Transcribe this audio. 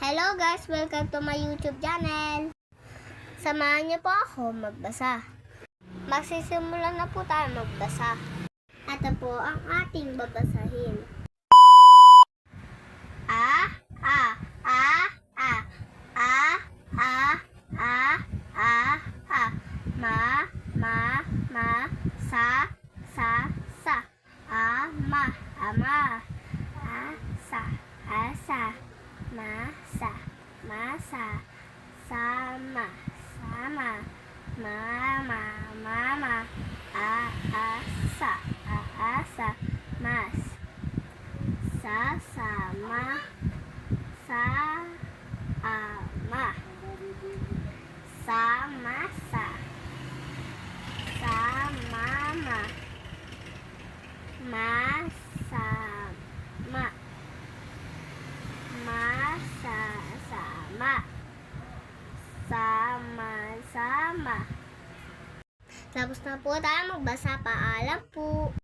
Hello guys! Welcome to my YouTube channel. Samahan niyo po ako magbasa. Magsisimula na po tayo magbasa. Ito po ang ating babasahin. Sa ama asa masa sama mama asa mas sasama ama samasa samama masama masasama sama-sama. Tapos na po tayo magbasa. Paalam po.